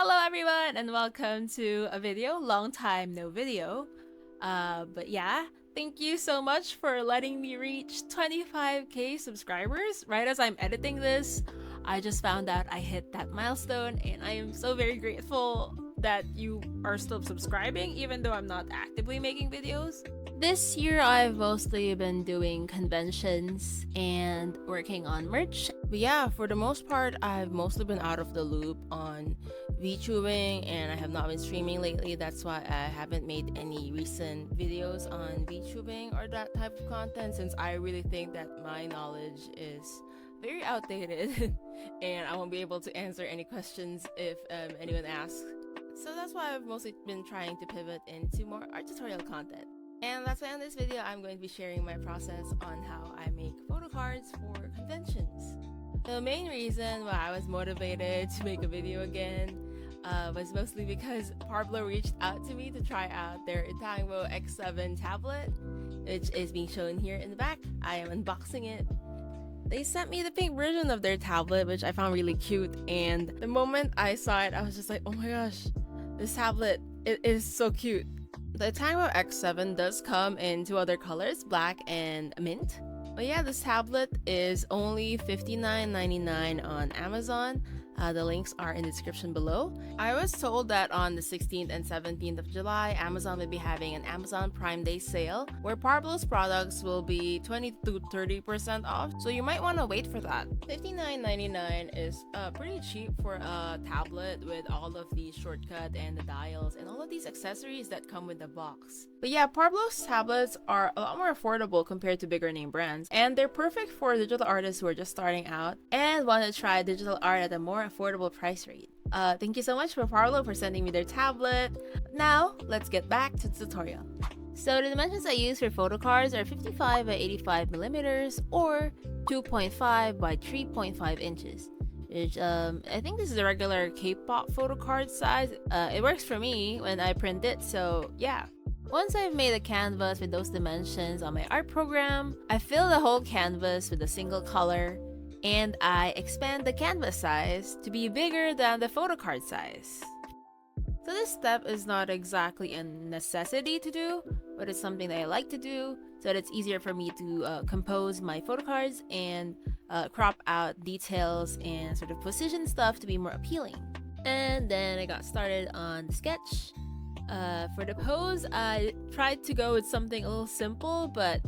Hello everyone and welcome to a video. Long time no video. But yeah, thank you so much for letting me reach 25k subscribers. Right as I'm editing this, I just found out I hit that milestone and I am so very grateful that you are still subscribing even though I'm not actively making videos. This year I've mostly been doing conventions and working on merch. But yeah, for the most part, I've mostly been out of the loop on VTubing and I have not been streaming lately. That's why I haven't made any recent videos on VTubing or that type of content, since I really think that my knowledge is very outdated and I won't be able to answer any questions if anyone asks. So that's why I've mostly been trying to pivot into more art tutorial content. And that's why in this video I'm going to be sharing my process on how I make photo cards for conventions. The main reason why I was motivated to make a video again was mostly because Parblo reached out to me to try out their Tango X7 tablet, which is being shown here in the back. I am unboxing it. They sent me the pink version of their tablet, which I found really cute, and the moment I saw it I was just like, oh my gosh, this tablet, it is so cute. The Tango X7 does come in two other colors, black and mint. But yeah, this tablet is only $59.99 on Amazon. The links are in the description below. I was told that on the 16th and 17th of July, Amazon will be having an Amazon Prime Day sale where Parblo's products will be 20 to 30% off, so you might want to wait for that. $59.99 is pretty cheap for a tablet with all of the shortcut and the dials and all of these accessories that come with the box. But yeah, Parblo's tablets are a lot more affordable compared to bigger name brands, and they're perfect for digital artists who are just starting out and want to try digital art at a more affordable price rate. Thank you so much for Parblo for sending me their tablet. Now, let's get back to the tutorial. So the dimensions I use for Photocards are 55 by 85 millimeters or 2.5 by 3.5 inches. Which I think this is a regular K-pop photocard size. It works for me when I print it, so yeah. Once I've made a canvas with those dimensions on my art program, I fill the whole canvas with a single color, and I expand the canvas size to be bigger than the photocard size. So this step is not exactly a necessity to do, but it's something that I like to do so that it's easier for me to compose my photocards and crop out details and sort of position stuff to be more appealing. And then I got started on the sketch. For the pose, I tried to go with something a little simple, but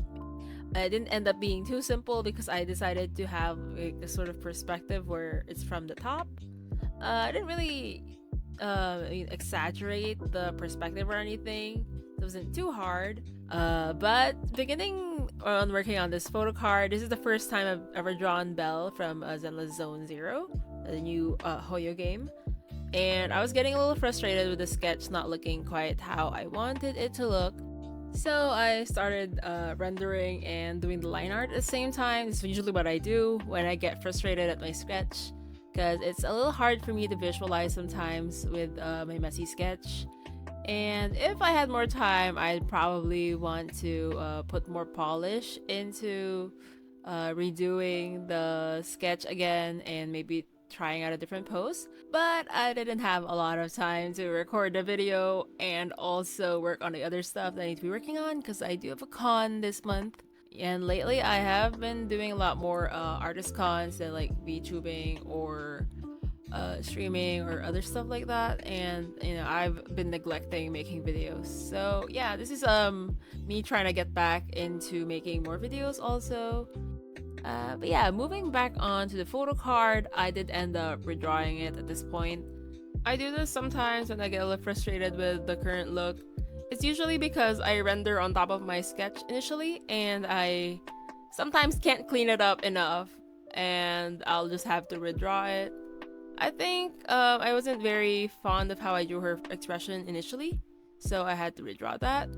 it didn't end up being too simple because I decided to have a sort of perspective where it's from the top. I didn't really exaggerate the perspective or anything. It wasn't too hard. But beginning on working on this photo card, this is the first time I've ever drawn Belle from Zenless Zone Zero, the new Hoyo game. And I was getting a little frustrated with the sketch not looking quite how I wanted it to look. So I started rendering and doing the line art at the same time. This is usually what I do when I get frustrated at my sketch, because it's a little hard for me to visualize sometimes with my messy sketch. And if I had more time, I'd probably want to put more polish into redoing the sketch again and maybe trying out a different pose. But I didn't have a lot of time to record the video and also work on the other stuff that I need to be working on, because I do have a con this month. And lately I have been doing a lot more artist cons than like VTubing or streaming or other stuff like that, and you know, I've been neglecting making videos. So yeah, this is me trying to get back into making more videos also. But yeah, moving back on to the photo card, I did end up redrawing it at this point. I do this sometimes when I get a little frustrated with the current look. It's usually because I render on top of my sketch initially and I sometimes can't clean it up enough and I'll just have to redraw it. I think I wasn't very fond of how I drew her expression initially, so I had to redraw that.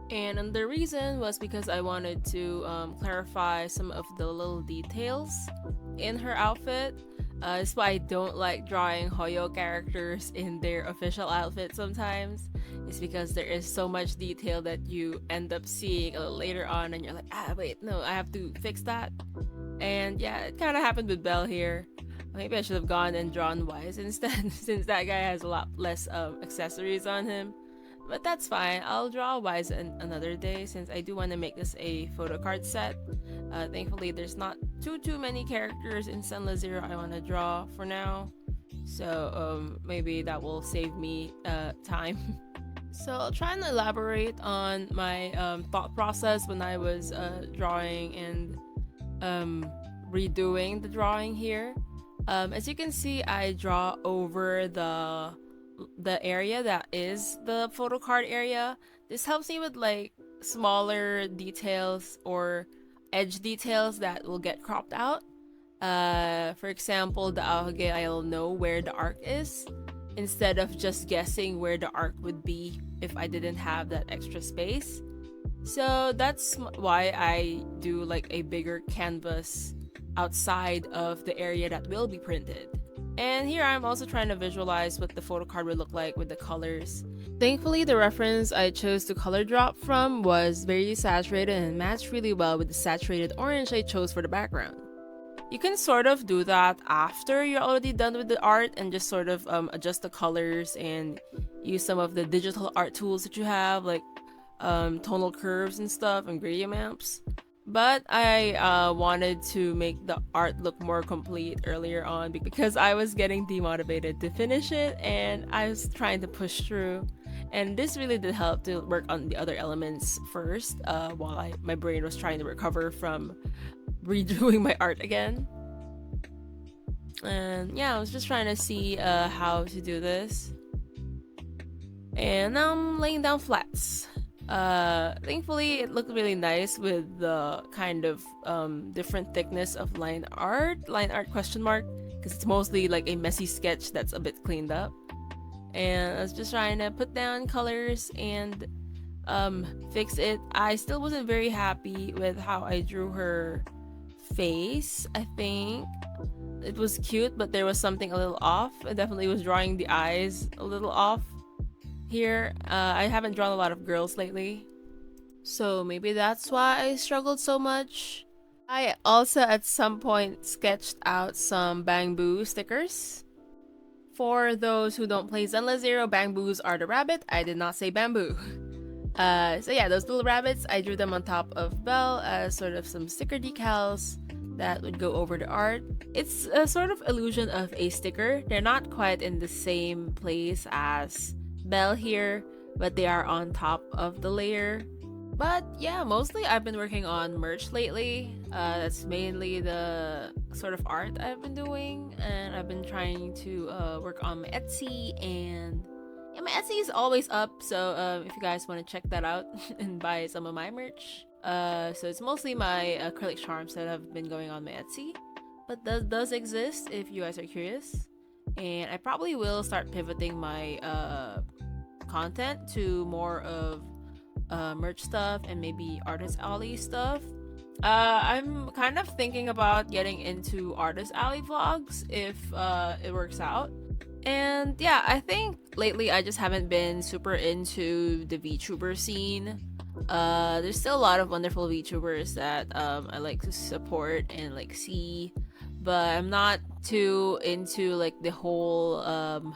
And the reason was because I wanted to clarify some of the little details in her outfit. That's why I don't like drawing Hoyo characters in their official outfit sometimes. It's because there is so much detail that you end up seeing a little later on and you're like, wait, no, I have to fix that. And yeah, it kind of happened with Belle here. Maybe I should have gone and drawn Wise instead, since that guy has a lot less accessories on him. But that's fine. I'll draw Wise another day, since I do want to make this a photo card set. Thankfully, there's not too many characters in Zenless Zero I want to draw for now. So maybe that will save me time. So I'll try and elaborate on my thought process when I was drawing and redoing the drawing here. As you can see, I draw over the area that is the photo card area. This helps me with like smaller details or edge details that will get cropped out. For example, the auge, I'll know where the arc is instead of just guessing where the arc would be if I didn't have that extra space. So that's why I do like a bigger canvas outside of the area that will be printed. And here I'm also trying to visualize what the photo card would look like with the colors. Thankfully, the reference I chose to color drop from was very saturated and matched really well with the saturated orange I chose for the background. You can sort of do that after you're already done with the art and just sort of adjust the colors and use some of the digital art tools that you have, like tonal curves and stuff and gradient maps. But I wanted to make the art look more complete earlier on because I was getting demotivated to finish it and I was trying to push through. And this really did help to work on the other elements first while my brain was trying to recover from redoing my art again. And yeah, I was just trying to see how to do this. And now I'm laying down flats. Thankfully it looked really nice with the kind of different thickness of line art question mark, because it's mostly like a messy sketch that's a bit cleaned up. And I was just trying to put down colors and fix it. I still wasn't very happy with how I drew her face. I think it was cute, but there was something a little off. I definitely was drawing the eyes a little off here. I haven't drawn a lot of girls lately, so maybe that's why I struggled so much. I also at some point sketched out some bamboo stickers. For those who don't play Zenless Zero, bamboos are the rabbit. I did not say bamboo. So yeah, those little rabbits, I drew them on top of Belle as sort of some sticker decals that would go over the art. It's a sort of illusion of a sticker. They're not quite in the same place as Belle here, but they are on top of the layer. But yeah, mostly I've been working on merch lately. That's mainly the sort of art I've been doing, and I've been trying to work on my Etsy, and yeah, my Etsy is always up, so if you guys want to check that out and buy some of my merch. So it's mostly my acrylic charms that have been going on my Etsy, but that does exist if you guys are curious. And I probably will start pivoting my content to more of merch stuff and maybe Artist Alley stuff. I'm kind of thinking about getting into Artist Alley vlogs if it works out. And yeah, I think lately I just haven't been super into the VTuber scene. There's still a lot of wonderful VTubers that I like to support and like see, but I'm not too into like the whole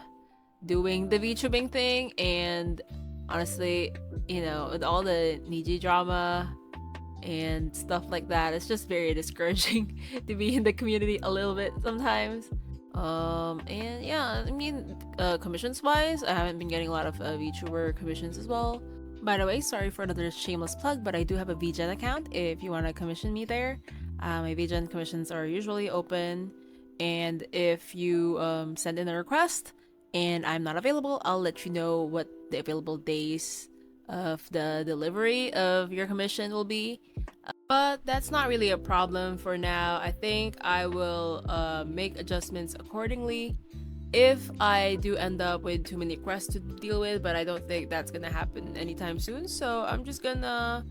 doing the VTubing thing. And honestly, you know, with all the Niji drama and stuff like that, it's just very discouraging to be in the community a little bit sometimes. And yeah, I mean, commissions wise, I haven't been getting a lot of VTuber commissions as well. By the way, sorry for another shameless plug, but I do have a VGen account if you want to commission me there. My VGen commissions are usually open, and if you send in a request and I'm not available, I'll let you know what the available days of the delivery of your commission will be. But that's not really a problem for now. I think I will make adjustments accordingly if I do end up with too many requests to deal with, but I don't think that's gonna happen anytime soon. So I'm just gonna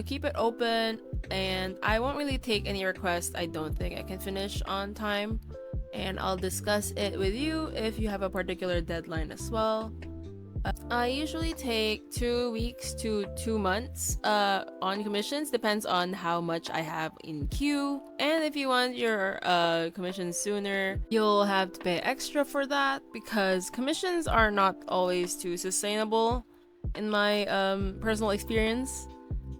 keep it open, and I won't really take any requests I don't think I can finish on time, and I'll discuss it with you if you have a particular deadline as well. I usually take 2 weeks to 2 months on commissions, depends on how much I have in queue. And if you want your commissions sooner, you'll have to pay extra for that because commissions are not always too sustainable in my personal experience.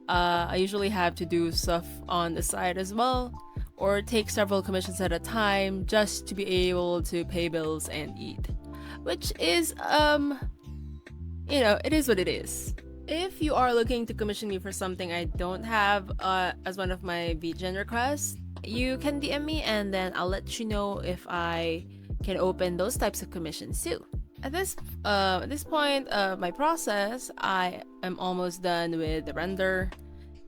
I usually have to do stuff on the side as well, or take several commissions at a time just to be able to pay bills and eat. Which is, it is what it is. If you are looking to commission me for something I don't have as one of my VGen requests, you can DM me and then I'll let you know if I can open those types of commissions too. At this point of my process, I am almost done with the render,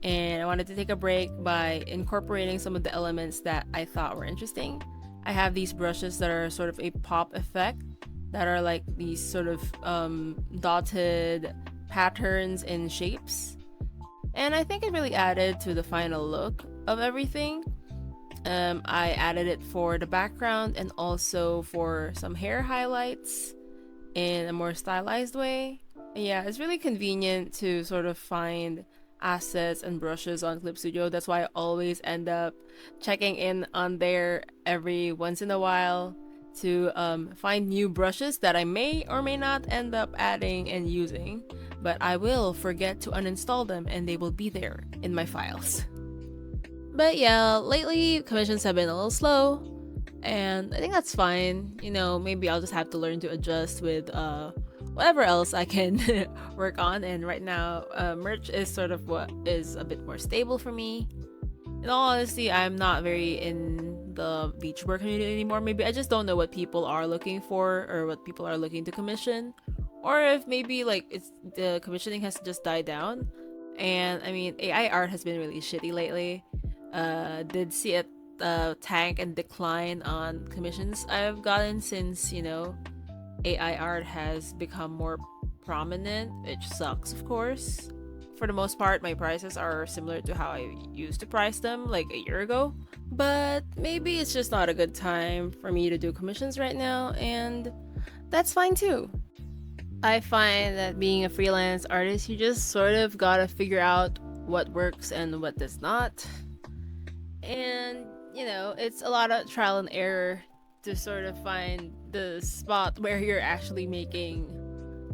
and I wanted to take a break by incorporating some of the elements that I thought were interesting. I have these brushes that are sort of a pop effect, that are like these sort of dotted patterns and shapes. And I think it really added to the final look of everything. I added it for the background and also for some hair highlights in a more stylized way. Yeah, it's really convenient to sort of find assets and brushes on Clip Studio. That's why I always end up checking in on there every once in a while to find new brushes that I may or may not end up adding and using, but I will forget to uninstall them and they will be there in my files. But yeah, lately commissions have been a little slow, and I think that's fine. Maybe I'll just have to learn to adjust with whatever else I can work on. And right now, merch is sort of what is a bit more stable for me. In all honesty, I'm not very in the beachwear community anymore. Maybe I just don't know what people are looking for or what people are looking to commission, or if maybe like it's the commissioning has just died down. And I mean, AI art has been really shitty lately. Did see it tank and decline on commissions I've gotten since AI art has become more prominent, which sucks, of course. For the most part, my prices are similar to how I used to price them like a year ago. But maybe it's just not a good time for me to do commissions right now, and that's fine too. I find that being a freelance artist, you just sort of gotta figure out what works and what does not. And, it's a lot of trial and error to sort of find the spot where you're actually making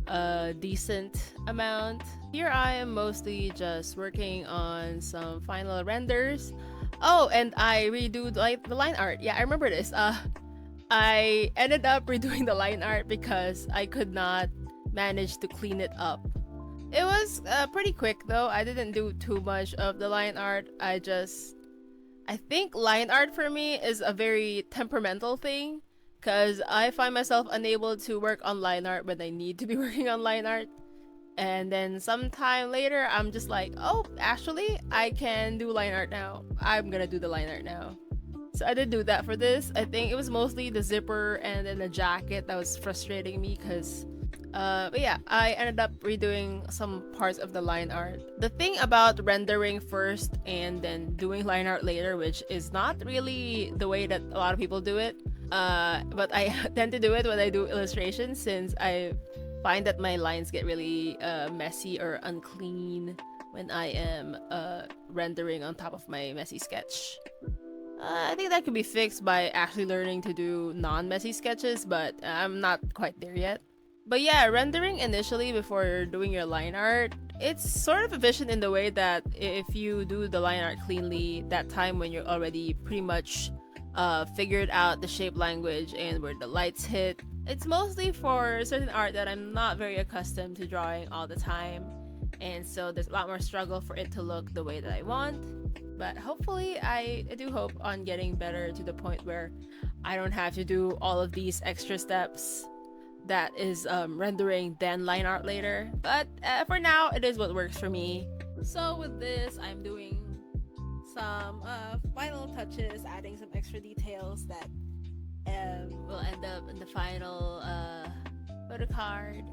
a decent amount. Here I am mostly just working on some final renders. Oh, and I redo the line art. Yeah, I remember this. I ended up redoing the line art because I could not manage to clean it up. It was pretty quick though. I didn't do too much of the line art. I think line art for me is a very temperamental thing, because I find myself unable to work on line art when I need to be working on line art. And then sometime later, I'm just like, oh, actually, I can do line art now. I'm gonna do the line art now. So I did do that for this. I think it was mostly the zipper and then the jacket that was frustrating me because but yeah, I ended up redoing some parts of the line art. The thing about rendering first and then doing line art later, which is not really the way that a lot of people do it, but I tend to do it when I do illustrations, since I find that my lines get really messy or unclean when I am rendering on top of my messy sketch. I think that could be fixed by actually learning to do non-messy sketches, but I'm not quite there yet. But yeah, rendering initially before doing your line art, it's sort of efficient in the way that if you do the line art cleanly, that time when you're already pretty much figured out the shape language and where the lights hit. It's mostly for certain art that I'm not very accustomed to drawing all the time, and so there's a lot more struggle for it to look the way that I want. But hopefully I do hope on getting better to the point where I don't have to do all of these extra steps that is rendering then line art later. But for now, it is what works for me. So with this, I'm doing some final touches, adding some extra details that will end up in the final photocard.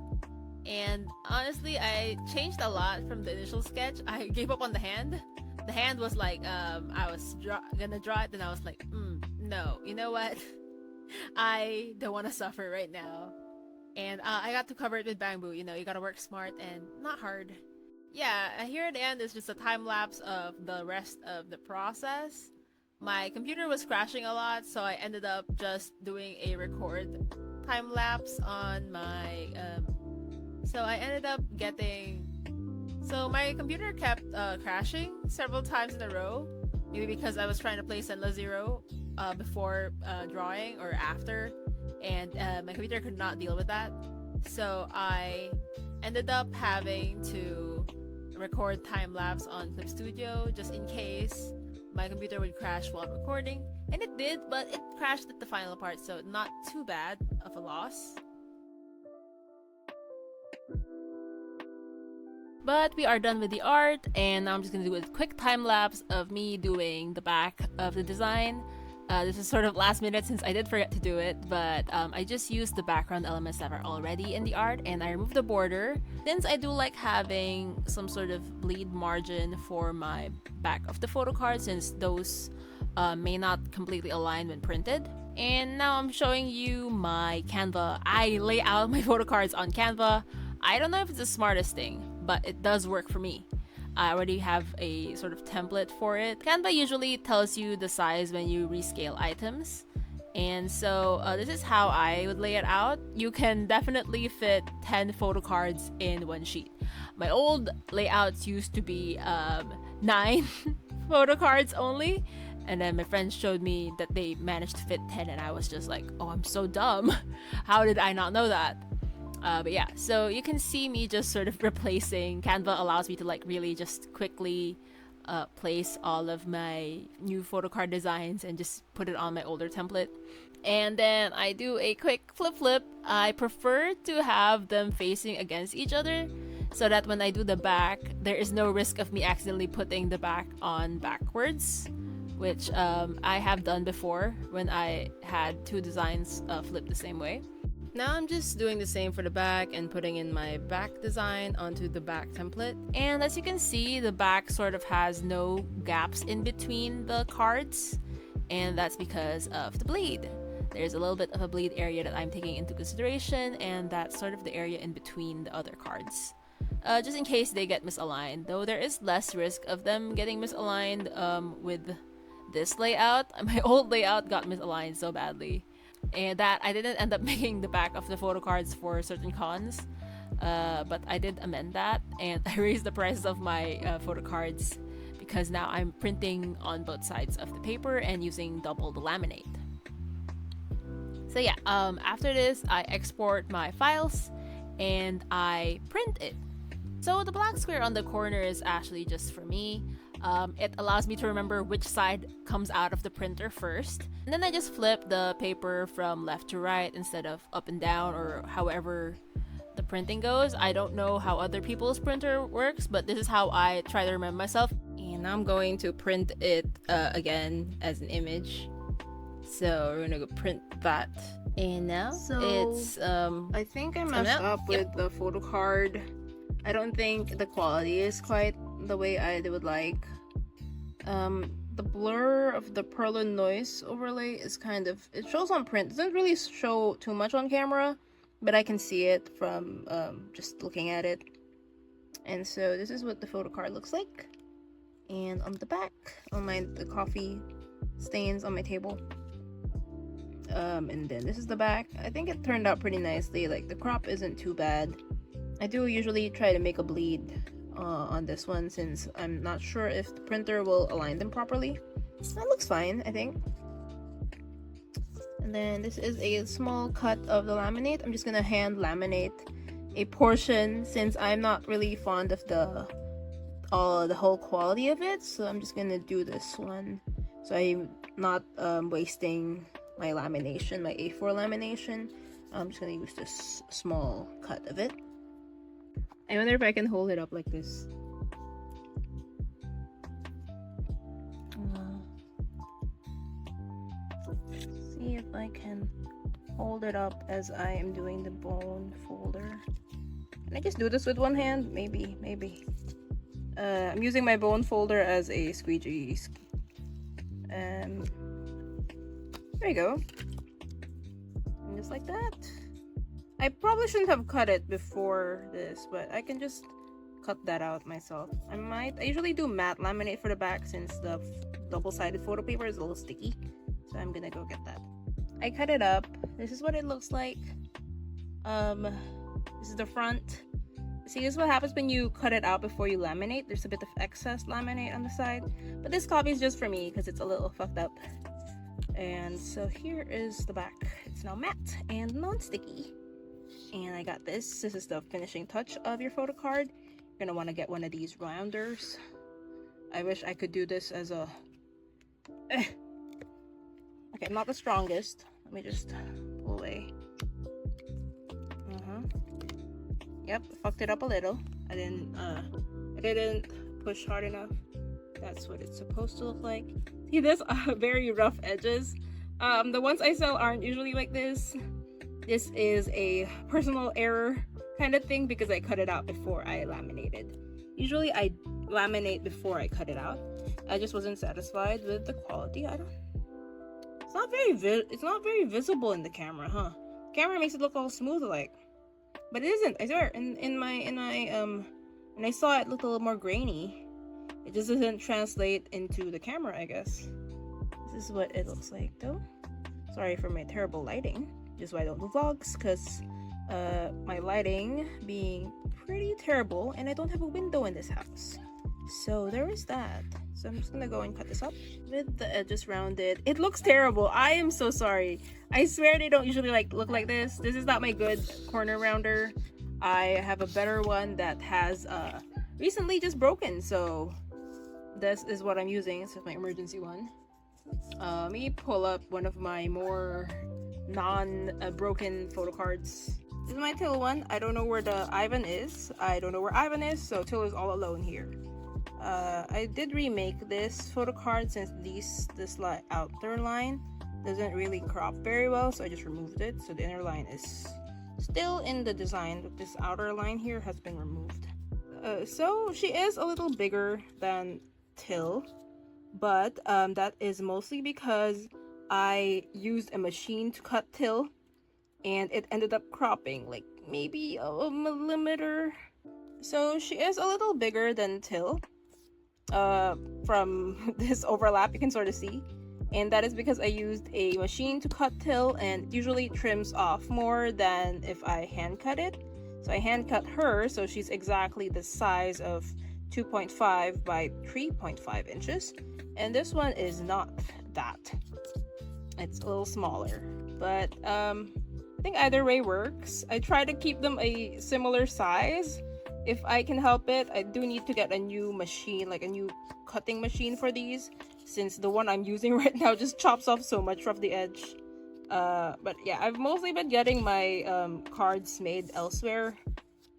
And honestly, I changed a lot from the initial sketch. I gave up on the hand. The hand was like, I was gonna draw it, then I was like, no, you know what? I don't want to suffer right now. And I got to cover it with bamboo. You know, you gotta work smart and not hard. Yeah, here at the end is just a time lapse of the rest of the process. My computer was crashing a lot, so I ended up just doing a record time lapse on my. So I ended up getting. So my computer kept crashing several times in a row. Maybe because I was trying to play Zenless Zero before drawing or after, and my computer could not deal with that. So I ended up having to record time lapse on Clip Studio just in case my computer would crash while recording. And it did, but it crashed at the final part, so not too bad of a loss. But we are done with the art, and now I'm just gonna do a quick time lapse of me doing the back of the design. This is sort of last minute since I did forget to do it, but I just used the background elements that are already in the art, and I removed the border. Since I do like having some sort of bleed margin for my back of the photo card, since those may not completely align when printed. And now I'm showing you my Canva. I lay out my photo cards on Canva. I don't know if it's the smartest thing, but it does work for me. I already have a sort of template for it. Canva usually tells you the size when you rescale items. And so this is how I would lay it out. You can definitely fit 10 photo cards in one sheet. My old layouts used to be 9 photo cards only. And then my friends showed me that they managed to fit 10, and I was just like, oh, I'm so dumb. How did I not know that? But yeah, so you can see me just sort of replacing. Canva allows me to like really just quickly place all of my new photo card designs and just put it on my older template. And then I do a quick flip. I prefer to have them facing against each other so that when I do the back, there is no risk of me accidentally putting the back on backwards, which I have done before when I had two designs flipped the same way. Now I'm just doing the same for the back and putting in my back design onto the back template. And as you can see, the back sort of has no gaps in between the cards, and that's because of the bleed. There's a little bit of a bleed area that I'm taking into consideration, and that's sort of the area in between the other cards. Just in case they get misaligned, though there is less risk of them getting misaligned with this layout. My old layout got misaligned so badly, and that I didn't end up making the back of the photo cards for certain cons, but I did amend that, and I raised the prices of my photo cards because now I'm printing on both sides of the paper and using double the laminate. So yeah, after this I export my files and I print it. So the black square on the corner is actually just for me. It allows me to remember which side comes out of the printer first. And then I just flip the paper from left to right instead of up and down, or however the printing goes. I don't know how other people's printer works, but this is how I try to remember myself. And I'm going to print it again as an image. So we're gonna go print that. And now it's I think I messed up with the photo card. I don't think the quality is quite the way I would like. The blur of the Parblo noise overlay is kind of, it shows on print. It doesn't really show too much on camera, but I can see it from just looking at it. And so this is what the photo card looks like. And on the back, on the coffee stains on my table. And then this is the back. I think it turned out pretty nicely. Like, the crop isn't too bad. I do usually try to make a bleed on this one since I'm not sure if the printer will align them properly. That looks fine, I think. And then this is a small cut of the laminate. I'm just gonna hand laminate a portion since I'm not really fond of the whole quality of it. So I'm just gonna do this one. So I'm not wasting my lamination, my A4 lamination. I'm just gonna use this small cut of it. I wonder if I can hold it up like this. See if I can hold it up as I am doing the bone folder. Can I just do this with one hand? Maybe. I'm using my bone folder as a squeegee. There you go. And just like that. I probably shouldn't have cut it before this, but I can just cut that out myself. I usually do matte laminate for the back since the double-sided photo paper is a little sticky. So I'm gonna go get that. I cut it up. This is what it looks like. This is the front. See, this is what happens when you cut it out before you laminate. There's a bit of excess laminate on the side. But this copy is just for me because it's a little fucked up. And so here is the back. It's now matte and non-sticky. And I got this. This is the finishing touch of your photo card. You're gonna want to get one of these rounders. I wish I could do this as a... Okay, I'm not the strongest. Let me just pull away. Yep, fucked it up a little. I didn't push hard enough. That's what it's supposed to look like. See, there's very rough edges. The ones I sell aren't usually like this. This is a personal error kind of thing because I cut it out before I laminated. Usually I laminate before I cut it out. I just wasn't satisfied with the quality. It's not very visible in the camera, huh? Camera makes it look all smooth like. But it isn't, I swear. When I saw it looked a little more grainy. It just doesn't translate into the camera, I guess. This is what it looks like though. Sorry for my terrible lighting. Just why I don't do vlogs, because my lighting being pretty terrible and I don't have a window in this house. So there is that. So I'm just gonna go and cut this up with the edges rounded. It looks terrible. I am so sorry. I swear they don't usually look like this. This is not my good corner rounder. I have a better one that has recently just broken. So this is what I'm using. This is my emergency one. Let me pull up one of my more non-broken photo cards. This is my Till one. I don't know where the Ivan is. I don't know where Ivan is, so Till is all alone here. I did remake this photo card since this outer line doesn't really crop very well, so I just removed it. So the inner line is still in the design, but this outer line here has been removed. So she is a little bigger than Till, but that is mostly because I used a machine to cut Till and it ended up cropping like maybe a millimeter. So she is a little bigger than Till. From this overlap you can sort of see, and that is because I used a machine to cut Till, and it usually trims off more than if I hand cut it. So I hand cut her, so she's exactly the size of 2.5 by 3.5 inches, and this one is not that. It's a little smaller, but I think either way works. I try to keep them a similar size if I can help it. I do need to get a new machine, like a new cutting machine for these, since the one I'm using right now just chops off so much from the edge. But yeah, I've mostly been getting my cards made elsewhere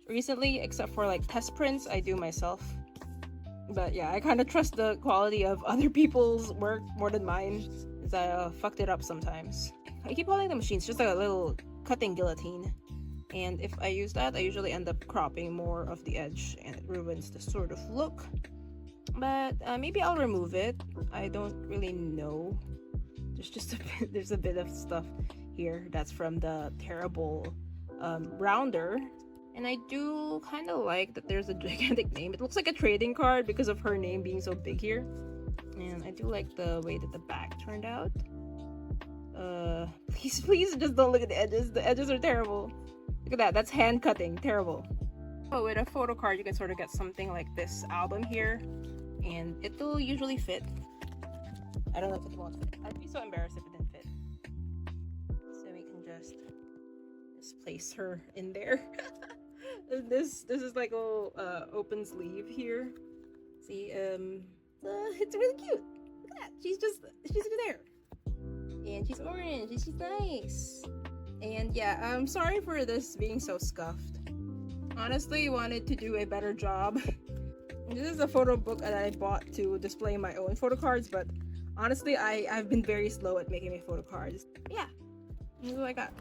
recently, except for like test prints I do myself. But yeah, I kind of trust the quality of other people's work more than mine, because I fucked it up sometimes. I keep calling the machines just like a little cutting guillotine. And if I use that, I usually end up cropping more of the edge and it ruins the sort of look. But maybe I'll remove it. I don't really know. There's a bit of stuff here that's from the terrible rounder. And I do kind of like that there's a gigantic name. It looks like a trading card because of her name being so big here. And I do like the way that the back turned out. Please just don't look at the edges. The edges are terrible. Look at that, that's hand cutting, terrible. Oh, with a photo card you can sort of get something like this album here, and it'll usually fit. I don't know if it won't fit. I'd be so embarrassed if it didn't fit. So we can just place her in there. This is like a open sleeve here. See, it's really cute. Look at that, she's there. And she's orange, and she's nice. And yeah, I'm sorry for this being so scuffed. Honestly, wanted to do a better job. This is a photo book that I bought to display my own photo cards, but honestly, I've been very slow at making my photo cards. Yeah, this is what I got.